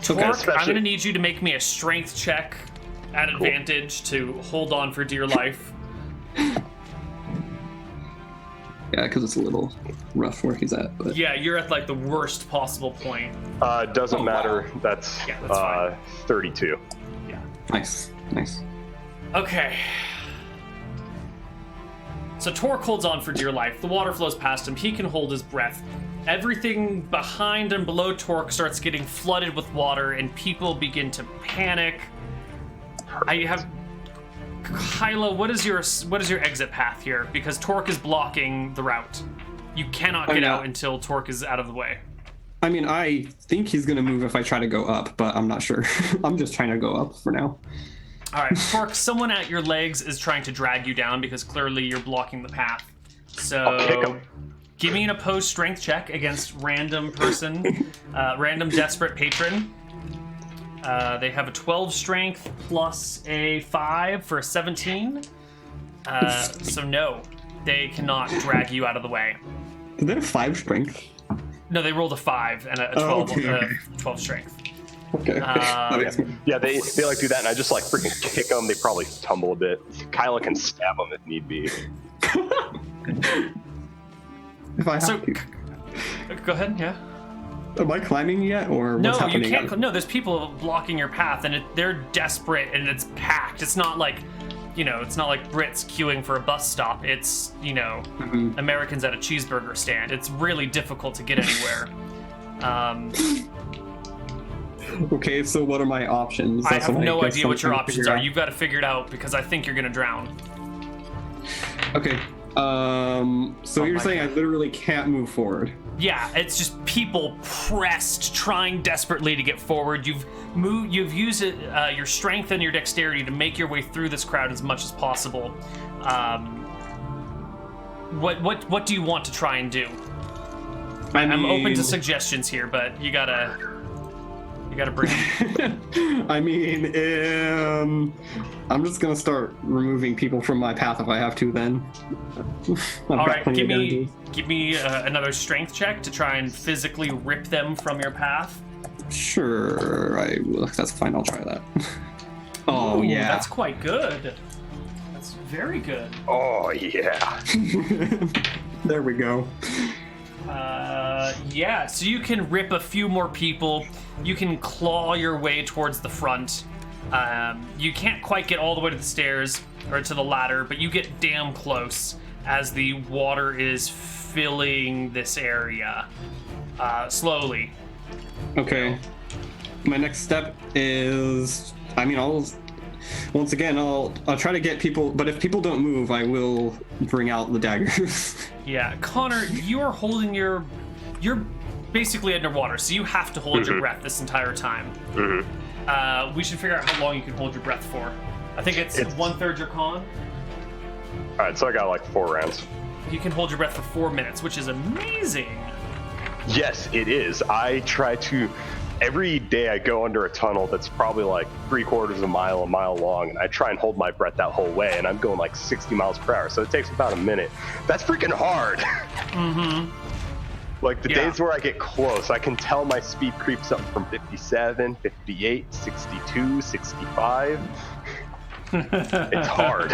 Torque, especially- I'm going to need you to make me a strength check at advantage to hold on for dear life. Yeah, because it's a little rough where he's at. But Yeah, you're at like the worst possible point. Doesn't Oh, matter. wow. That's, Yeah, that's fine. 32. Yeah. nice. Okay. So Torque holds on for dear life. The water flows past him. He can hold his breath. Everything behind and below Torque starts getting flooded with water, and people begin to panic. I have Kyla. What is your exit path here? Because Torque is blocking the route. You cannot get out until Torque is out of the way. I mean, I think he's gonna move if I try to go up, but I'm not sure. I'm just trying to go up for now. All right, Torque. Someone at your legs is trying to drag you down because clearly you're blocking the path. I'll kick So, him. give me an opposed strength check against random person, random desperate patron. They have a 12 strength plus a 5 for a 17. So no, they cannot drag you out of the way. Is that a 5 strength? No, they rolled a 5 and a 12, 12 strength. Okay. Yeah, they like do that, and I just like freaking kick them. They probably tumble a bit. Kyla can stab them if need be. If I have So, to. go ahead, yeah. Am I climbing yet, or what's No, happening? you can't. No, there's people blocking your path, and they're desperate, and it's packed. It's not like, it's not like Brits queuing for a bus stop. It's, Americans at a cheeseburger stand. It's really difficult to get anywhere. Okay, so what are my options? I That's have what no guess idea I'm what your trying to options figure are. out. You've got to figure it out because I think you're gonna drown. Okay. So you're my saying God. I literally can't move forward? Yeah, it's just people pressed, trying desperately to get forward. You've used your strength and your dexterity to make your way through this crowd as much as possible. What do you want to try and do? I'm open to suggestions here, but you gotta bring it. I mean, I'm just gonna start removing people from my path if I have to. Then. All right, give me another strength check to try and physically rip them from your path. Sure, that's fine. I'll try that. Oh Ooh, yeah, that's quite good. That's very good. Oh yeah. There we go. Yeah, so you can rip a few more people. You can claw your way towards the front. You can't quite get all the way to the stairs or to the ladder, but you get damn close as the water is filling this area slowly. Okay. My next step is, I'll try to get people, but if people don't move, I will bring out the daggers. Yeah, Connar, you are holding you're basically underwater, so you have to hold your breath this entire time. We should figure out how long you can hold your breath for. I think it's 1/3 your con. All right, so I got like 4 rounds. You can hold your breath for 4 minutes, which is amazing. Yes, it is. I try to every day I go under a tunnel that's probably like 3/4 of a mile long, and I try and hold my breath that whole way, and I'm going like 60 miles per hour, so it takes about a minute. That's freaking hard. Mm-hmm. Like the days where I get close, I can tell my speed creeps up from 57, 58, 62, 65. It's hard.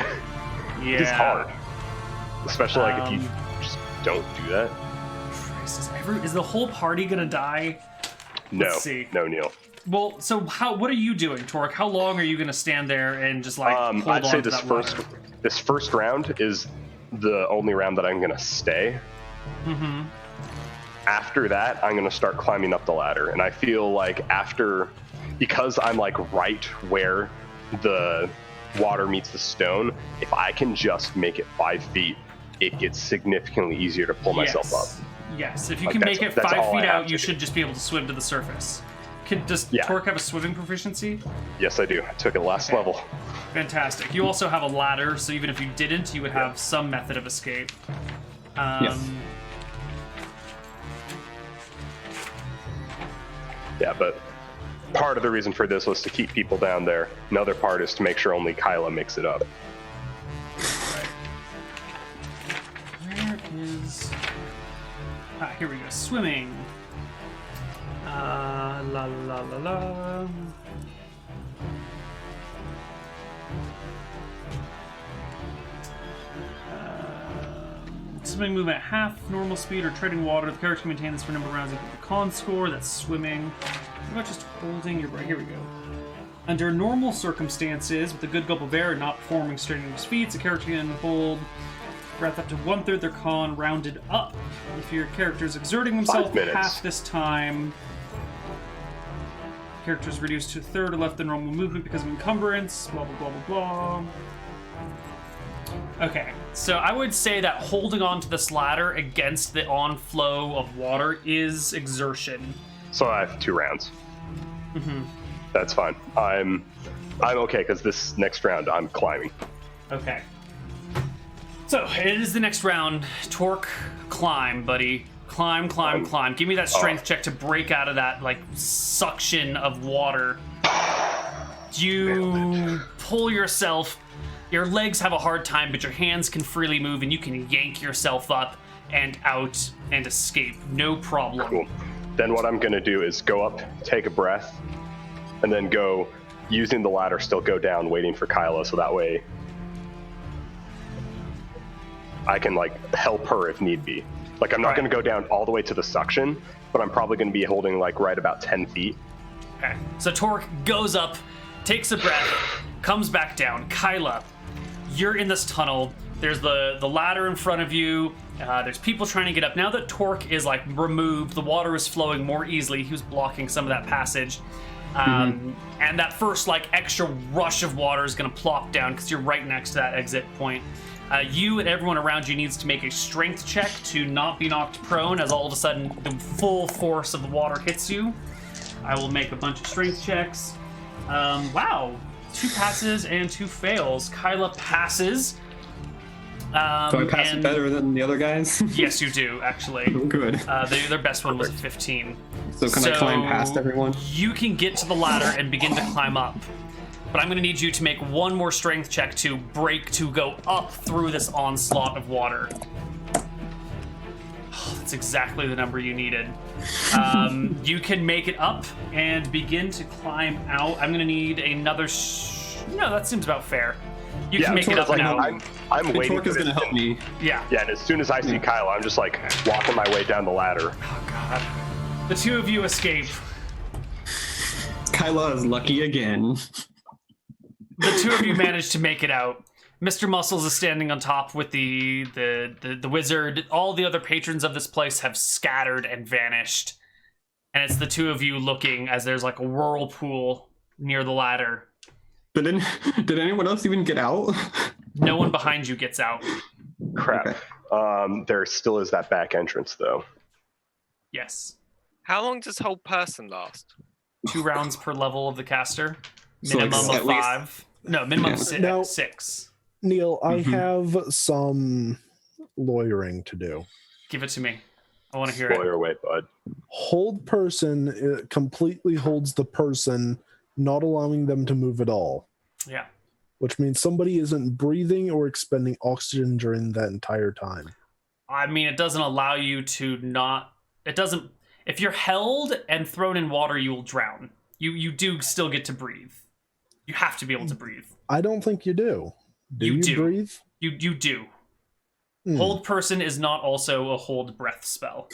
Yeah. It's hard. Especially like if you just don't do that. Christ, is the whole party gonna die? No. Let's see. No, Neal. Well, so what are you doing, Torque? How long are you gonna stand there and just like hold I'd on say to this first round is the only round that I'm gonna stay. Mm-hmm. After that, I'm gonna start climbing up the ladder, and I feel like because I'm like right where the water meets the stone, if I can just make it 5 feet, it gets significantly easier to pull myself up. Yes, if you Like, can make it that's 5 all I feet have out, to you do. should just be able to swim to the surface. Does Torque have a swimming proficiency? Yes, I do. I took it last level. Fantastic. You also have a ladder, so even if you didn't, you would have some method of escape. Yes. Yeah, but part of the reason for this was to keep people down there. Another part is to make sure only Kyla makes it up. Where is... here we go. Swimming. La la la la. Swimming movement at half normal speed or treading water. The character maintains this for a number of rounds equal to the con score. That's swimming. What about just holding your breath? Here we go. Under normal circumstances, with a good gulp of air and not performing strenuous feats, a character can hold breath up to 1/3 their con rounded up. If your character is exerting himself 5 minutes. half this time, character is reduced to 1/3 or left than normal movement because of encumbrance. Blah blah blah blah blah. Okay, so I would say that holding on to this ladder against the on-flow of water is exertion. So I have 2 rounds. Mm-hmm. That's fine. I'm okay because this next round I'm climbing. Okay. So it is the next round. Torque, climb, buddy. Climb, climb, climb. Give me that strength check to break out of that like suction of water. You pull yourself. Your legs have a hard time, but your hands can freely move, and you can yank yourself up and out and escape. No problem. Cool. Then what I'm gonna do is go up, take a breath, and then go using the ladder. Still go down, waiting for Kyla, so that way I can like help her if need be. Like I'm not gonna go down all the way to the suction, but I'm probably gonna be holding like right about 10 feet. Okay. So Torque goes up, takes a breath, comes back down. Kyla, you're in this tunnel. There's the ladder in front of you. There's people trying to get up. Now that Torque is like removed, the water is flowing more easily. He was blocking some of that passage. And that first like extra rush of water is going to plop down because you're right next to that exit point. You and everyone around you needs to make a strength check to not be knocked prone as all of a sudden the full force of the water hits you. I will make a bunch of strength checks. Wow. 2 passes and 2 fails. Kyla passes. Do I pass it better than the other guys? Yes, you do, actually. Oh, good. Their best one was a 15. So can I climb past everyone? You can get to the ladder and begin to climb up. But I'm going to need you to make one more strength check to go up through this onslaught of water. Oh, that's exactly the number you needed. You can make it up and begin to climb out. I'm going to need another... No, that seems about fair. You can make it up like, now. I'm waiting Torque for is this. going to help me. Yeah. Yeah, and as soon as I see Kyla, I'm just like walking my way down the ladder. Oh, God. The 2 of you escape. Kyla is lucky again. The 2 of you manage to make it out. Mr. Muscles is standing on top with the wizard. All the other patrons of this place have scattered and vanished. And it's the 2 of you looking as there's like a whirlpool near the ladder. Did anyone else even get out? No one behind you gets out. Crap. Okay. There still is that back entrance, though. Yes. How long does hold person last? 2 rounds per level of the caster. So, like, Minimum of at least- 5. No, minimum Yeah. 6. Neal, I have some lawyering to do. Give it to me. I want to hear Blow it. your way, bud. Hold person, it completely holds the person, not allowing them to move at all. Yeah. Which means somebody isn't breathing or expending oxygen during that entire time. I mean, it doesn't allow you to not. It doesn't. If you're held and thrown in water, you will drown. You do still get to breathe. You have to be able to breathe. I don't think you do. Do you breathe? You do. Hmm. Hold person is not also a hold breath spell.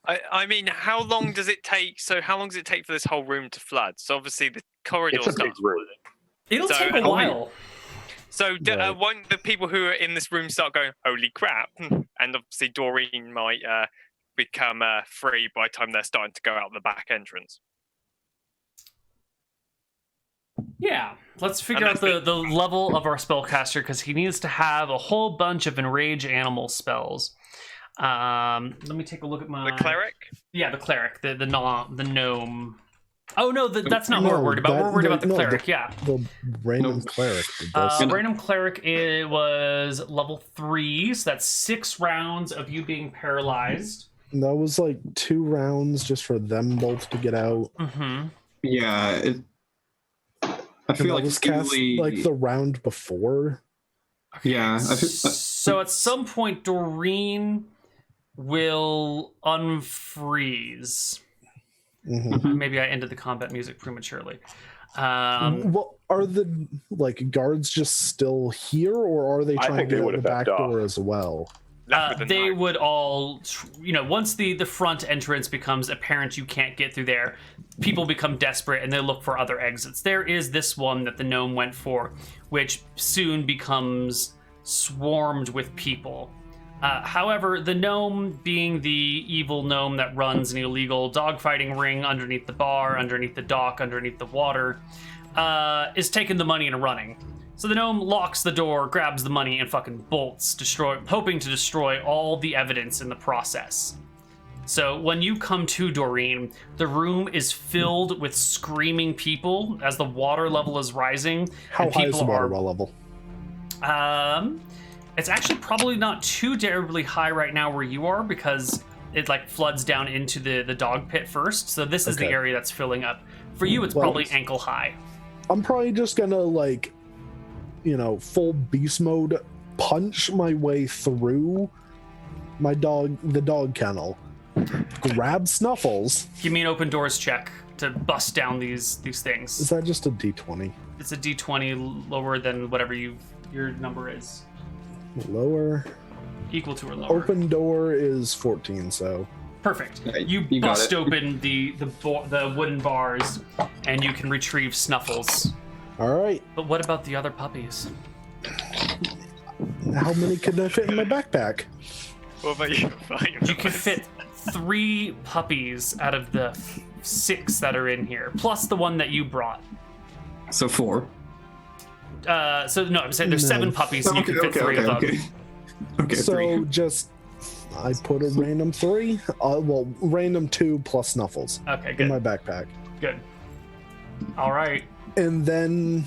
I mean, how long does it take? So, how long does it take for this whole room to flood? So, obviously, the corridor It's a big starts room. flooding. It'll So, take a while. So, Right. won't the people who are in this room start going, "Holy crap!" And obviously, Doreen might become free by the time they're starting to go out the back entrance. Yeah, let's figure And out that's the level of our spellcaster because he needs to have a whole bunch of enrage animal spells. Let me take a look at my The cleric. Yeah, the cleric, the gnome. Oh no, that's not what No, we're worried about. We're worried about the no, cleric. Yeah, The random Nope. cleric did this. random cleric. It was level 3, so that's 6 rounds of you being paralyzed. And that was like 2 rounds just for them both to get out. Mm-hmm. Yeah, I And feel that like was it's cast easily... like the round before. Yeah, So at some point, Doreen will unfreeze. Mhm. Maybe I ended the combat music prematurely. Well, are the guards just still here, or are they I trying think to they get out would the have back backed off. door as well? Left with the They knife. would all, once the front entrance becomes apparent you can't get through there, people become desperate and they look for other exits. There is this one that the gnome went for, which soon becomes swarmed with people. However, the gnome, being the evil gnome that runs an illegal dogfighting ring underneath the bar, underneath the dock, underneath the water, is taking the money and running. So the gnome locks the door, grabs the money, and fucking bolts, hoping to destroy all the evidence in the process. So when you come to, Doreen, the room is filled with screaming people as the water level is rising. How and high is people the water are well level? It's actually probably not too terribly high right now where you are because it floods down into the dog pit first. So this is the Okay. area that's filling up. For you, it's Well, probably ankle high. I'm probably just gonna full beast mode punch my way through the dog kennel, grab Snuffles. Give me an open doors check to bust down these things. Is that just a D20? It's a D20 lower than whatever your number is. Lower. Equal to or lower. Open door is 14, so Perfect. Okay, You you got bust it. open the wooden bars, and you can retrieve Snuffles. all right. But what about the other puppies? How many can I fit in my backpack? What about you? You can fit 3 puppies out of the 6 that are in here, plus the one that you brought. So 4. So no, I'm saying there's No. 7 puppies, and you can fit 3 of them. Okay, So 3. I put a random 3, random 2 plus Snuffles Okay, in good. my backpack. Good. All right. And then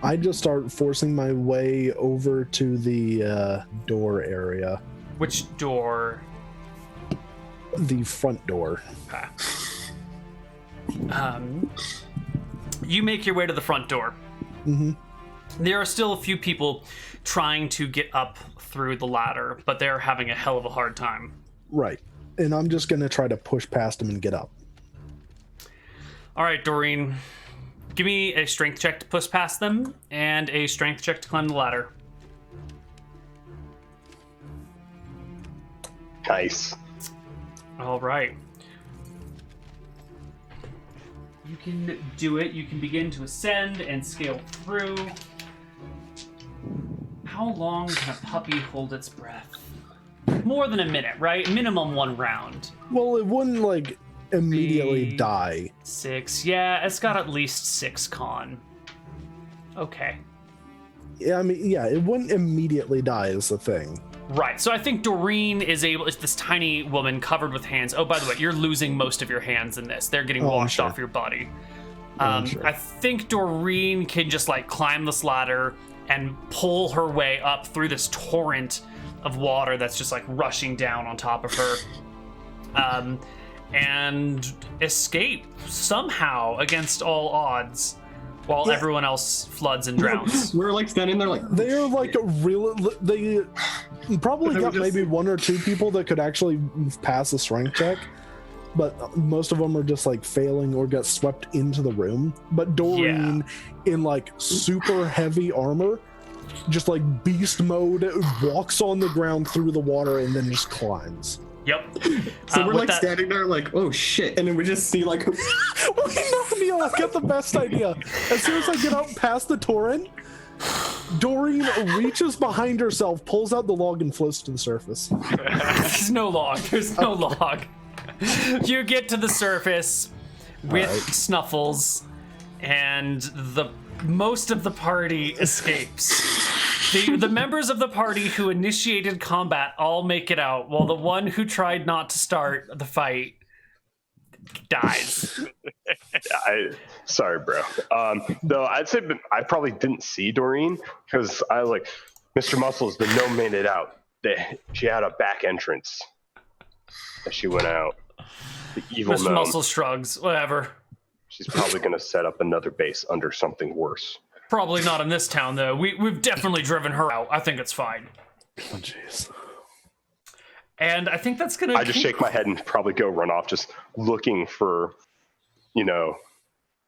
I just start forcing my way over to the door area, Which door? the front door. Okay. You make your way to the front door. Mm-hmm. There are still a few people trying to get up through the ladder, but they're having a hell of a hard time. Right. And I'm just going to try to push past them and get up. All right, Doreen. Give me a strength check to push past them and a strength check to climb the ladder. Nice. All right. You can do it. You can begin to ascend and scale through. How long can a puppy hold its breath? More than a minute, right? Minimum 1 round. Well, it wouldn't immediately The- die. 6. Yeah, it's got at least 6 con. Okay. Yeah, I mean, yeah, it wouldn't immediately die is the thing. Right. So I think Doreen is able. It's this tiny woman covered with hands. Oh, by the way, you're losing most of your hands in this. They're getting Oh, I'm washed sure. off your body. I'm sure. I think Doreen can just climb this ladder and pull her way up through this torrent of water that's just like rushing down on top of her, and escape somehow against all odds, while everyone else floods and drowns. We're like standing there like They're like they probably got maybe one or two people that could actually pass a strength check, but most of them are just like failing or get swept into the room. But Doreen, in like super heavy armor, just like beast mode, walks on the ground through the water and then just climbs. Yep. So we're like standing there like, oh shit, and then we just see like Neal, I got the best idea. As soon as I get out past the torrent, Doreen reaches behind herself, pulls out the log, and floats to the surface. There's no log. There's no log. You get to the surface with Snuffles, and the most of the party escapes. The members of the party who initiated combat all make it out, while the one who tried not to start the fight dies. Sorry, bro. Though I'd say I probably didn't see Doreen because I was like, Mr. Muscles, the gnome made it out. She had a back entrance as she went out. The evil Mr. gnome. Muscle shrugs. Whatever. She's probably going to set up another base under something worse. Probably not in this town, though. We've definitely driven her out. I think it's fine. Oh, jeez. And I think that's gonna. I just shake my head and probably go run off, just looking for,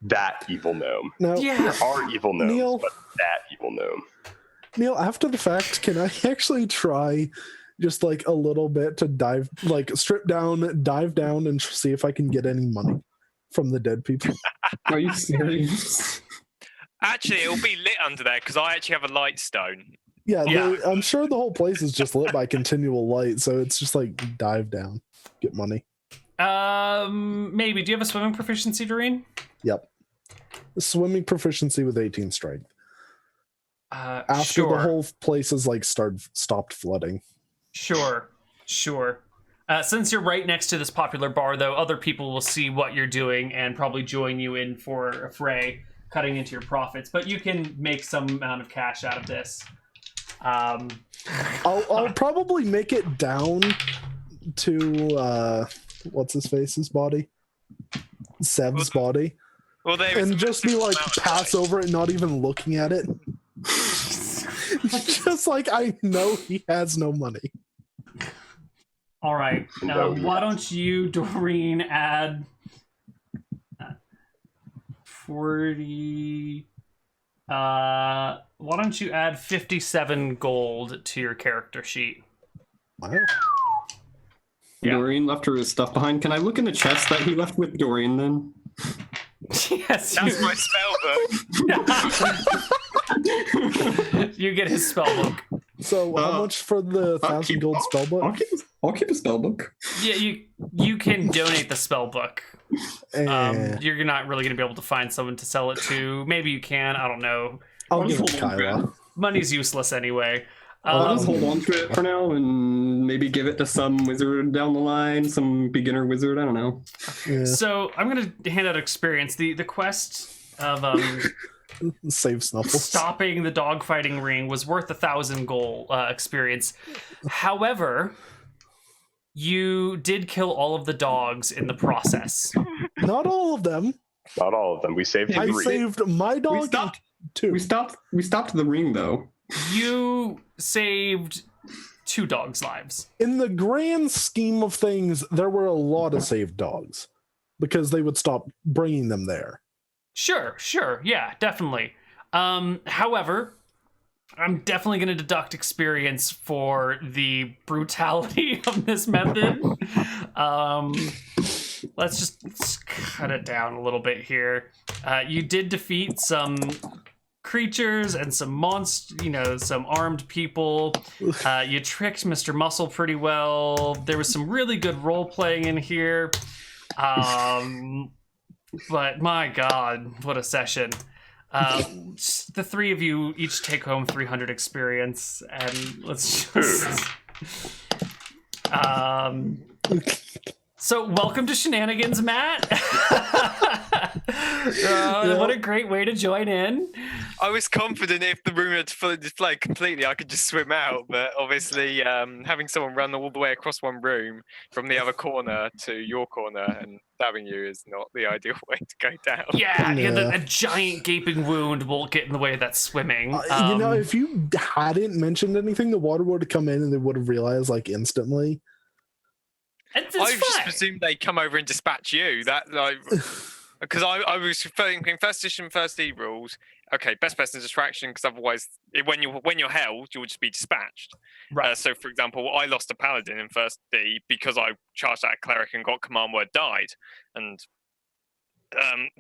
that evil gnome. Now, There are evil gnomes, Neal, but that evil gnome. Neal, after the fact, can I actually try just like a little bit to dive, like strip down, dive down, and see if I can get any money from the dead people? are you serious? Actually, it'll be lit under there because I actually have a light stone. Yeah, I'm sure the whole place is just lit by continual light, so it's just like dive down, get money. Maybe. Do you have a swimming proficiency, Doreen? Yep. Swimming proficiency with 18 strength. After sure. the whole place is like stopped flooding. Sure. Since you're right next to this popular bar, though, other people will see what you're doing and probably join you in for a fray, cutting into your profits. But you can make some amount of cash out of this. I'll probably make it down to what's his face's body, Seb's body, and just be like pass over it, not even looking at it. Just like I know he has no money. All right. Why don't you, Doreen, add 40? Why don't you add 57 gold to your character sheet? Wow. Yeah. Doreen left her stuff behind. Can I look in the chest that he left with Doreen then? Yes. That's my spell book. You get his spell book. So how much for the 1,000 gold spell book? I'll keep a spell book. Yeah, you can donate the spell book. You're not really going to be able to find someone to sell it to. Maybe you can. I don't know. I'll give it to Kyla. Money's useless anyway. I'll just hold on to it for now and maybe give it to some wizard down the line, some beginner wizard. I don't know. Yeah. So I'm going to hand out experience. The quest of Save Snuffles. stopping the dogfighting ring was worth 1,000 gold experience. However, you did kill all of the dogs in the process. Not all of them. Not all of them. We saved I three. saved my dog. stopped. and two. We stopped the ring though. You saved 2 dogs' lives. In the grand scheme of things, there were a lot of saved dogs because they would stop bringing them there. Sure, yeah, definitely. However, I'm definitely going to deduct experience for the brutality of this method. Let's cut it down a little bit here. You did defeat some creatures and some some armed people. You tricked Mr. Muscle pretty well. There was some really good role playing in here. But my God, what a session. The 3 of you each take home 300 experience, and let's just So welcome to Shenanigans, Matt. What a great way to join in. I was confident if the room had flooded completely, I could just swim out. But obviously, having someone run all the way across one room from the other corner to your corner and stabbing you is not the ideal way to go down. Yeah, a giant gaping wound won't get in the way of that swimming. If you hadn't mentioned anything, the water would have come in and they would have realized instantly. I just presumed they'd come over and dispatch you. Because I was thinking first edition, first E rules. Okay, best person distraction, because otherwise, when you're held, you'll just be dispatched. Right. So, for example, I lost a paladin in first D because I charged at a cleric and got command word died, and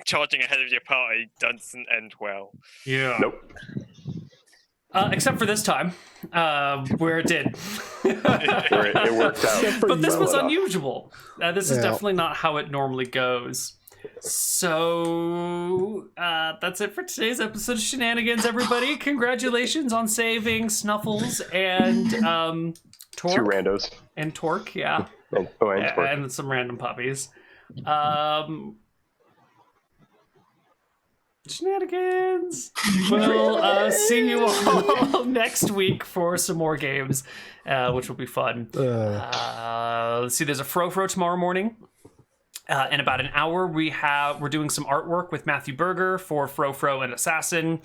charging ahead of your party doesn't end well. Yeah. Nope. Except for this time, where it did. It worked out. But this was unusual. This is definitely not how it normally goes. So that's it for today's episode of Shenanigans, everybody. Congratulations on saving Snuffles and Torque. 2 randos. And Torque, yeah. And Torque. And some random puppies. Shenanigans. We'll see you all next week for some more games, which will be fun. Let's see, there's a Fro tomorrow morning. In about an hour, we're doing some artwork with Matthew Berger for Fro and Assassin.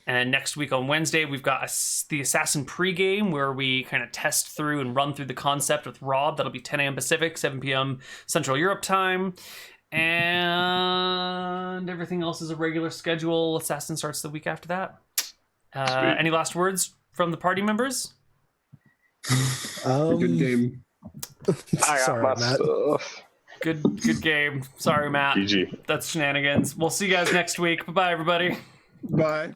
And next week on Wednesday, we've got the Assassin pregame where we kind of test through and run through the concept with Rob. That'll be 10 a.m. Pacific, 7 p.m. Central Europe time. And everything else is a regular schedule. Assassin starts the week after that. Any last words from the party members? Good game. I got my stuff. Good game. Sorry, Matt. GG. That's Shenanigans. We'll see you guys next week. Bye-bye, everybody. Bye.